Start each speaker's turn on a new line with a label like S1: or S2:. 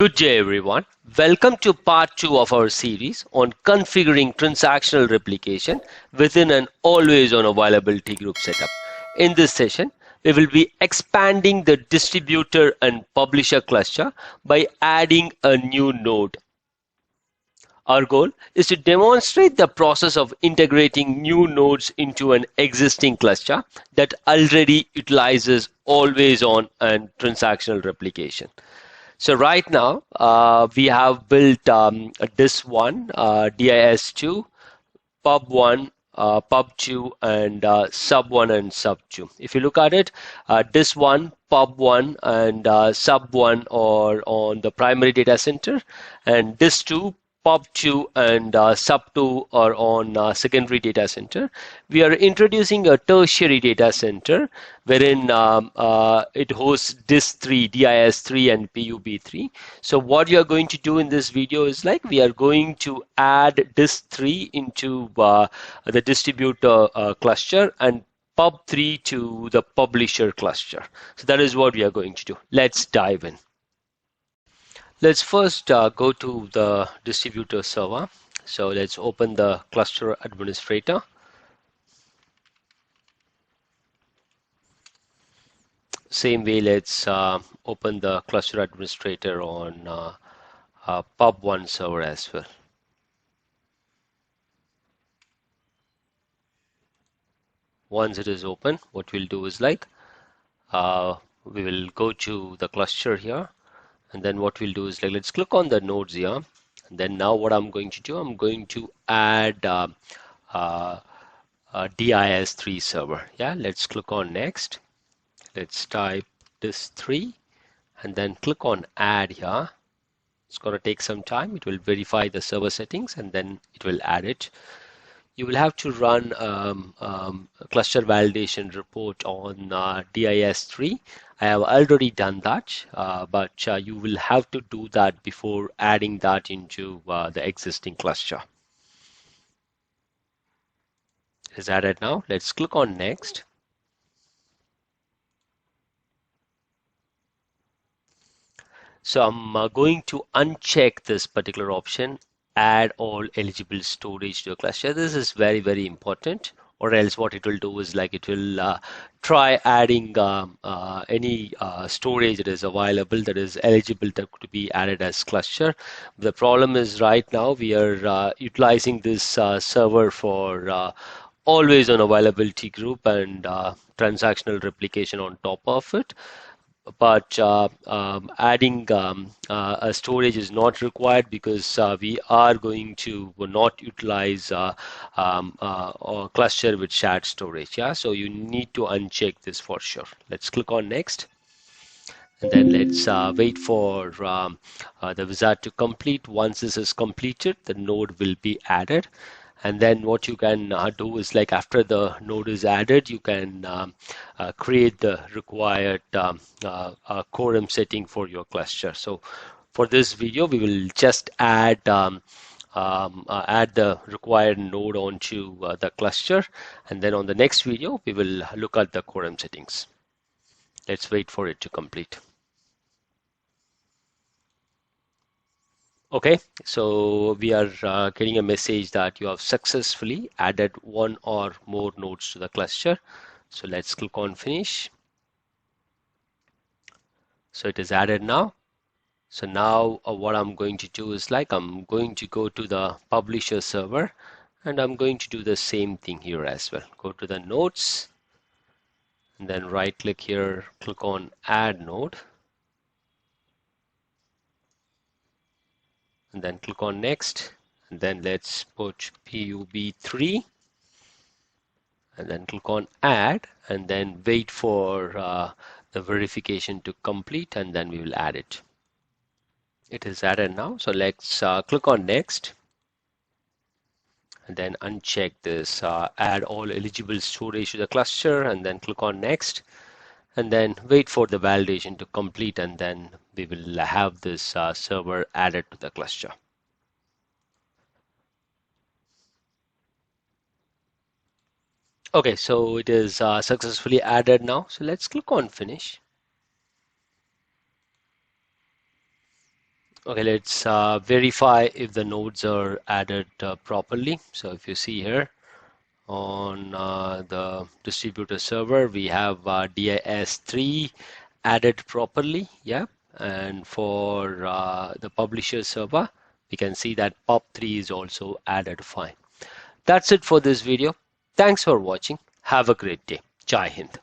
S1: Good day, everyone. Welcome to part 2 of our series on configuring transactional replication within an always-on availability group setup. In this session, we will be expanding the distributor and publisher cluster by adding a new node. Our goal is to demonstrate the process of integrating new nodes into an existing cluster that already utilizes always-on and transactional replication. So right now, we have built dis1, dis2, pub1, pub2, and sub1 and sub2. If you look at it, dis1, pub1, and sub1 are on the primary data center, and dis2, pub2 and sub2 are on secondary data center. We are introducing a tertiary data center wherein it hosts dis3, dis3 and pub3. So what we are going to do in this video is we are going to add dis3 into the distributor cluster and pub3 to the publisher cluster. So that is what we are going to do. Let's dive in. Let's first go to the distributor server. So let's open the cluster administrator. Same way, let's open the cluster administrator on pub1 server as well. Once it is open, what we'll do is we will go to the cluster here. And then what we'll do is let's click on the nodes here. And then now what I'm going to do, I'm going to add a dis3 server. Yeah, let's click on next. Let's type dis3 and then click on add here. It's going to take some time. It will verify the server settings and then it will add it. You will have to run a cluster validation report on dis3. I have already done that, but you will have to do that before adding that into the existing cluster. It is added now. Let's click on next. So I'm going to uncheck this particular option, add all eligible storage to a cluster. This is very, very important, or else what it will do is it will try adding any storage that is available that is eligible to be added as cluster. The problem is right now we are utilizing this server for always on availability group and transactional replication on top of it. But adding a storage is not required because we are going to not utilize a cluster with shared storage. Yeah, so you need to uncheck this for sure. Let's click on next. And then let's wait for the wizard to complete. Once this is completed, the node will be added. And then what you can do is after the node is added, you can create the required quorum setting for your cluster. So for this video, we will just add the required node onto the cluster. And then on the next video, we will look at the quorum settings. Let's wait for it to complete. Okay, so we are getting a message that you have successfully added one or more nodes to the cluster. So let's click on finish. So it is added now. So now what I'm going to do is I'm going to go to the publisher server and I'm going to do the same thing here as well. Go to the nodes and then right click here, click on add node. And then click on next, and then let's put pub3 and then click on add and then wait for the verification to complete and then we will add it. It is added now, so let's click on next and then uncheck this add all eligible storage to the cluster and then click on next and then wait for the validation to complete and then we will have this server added to the cluster. Okay, so it is successfully added now. So let's click on finish. Okay, let's verify if the nodes are added properly. So if you see here on the distributor server, we have DIS3 added properly, yeah. And for the publisher server, we can see that POP3 is also added fine. That's it for this video. Thanks for watching. Have a great day. Jai Hind.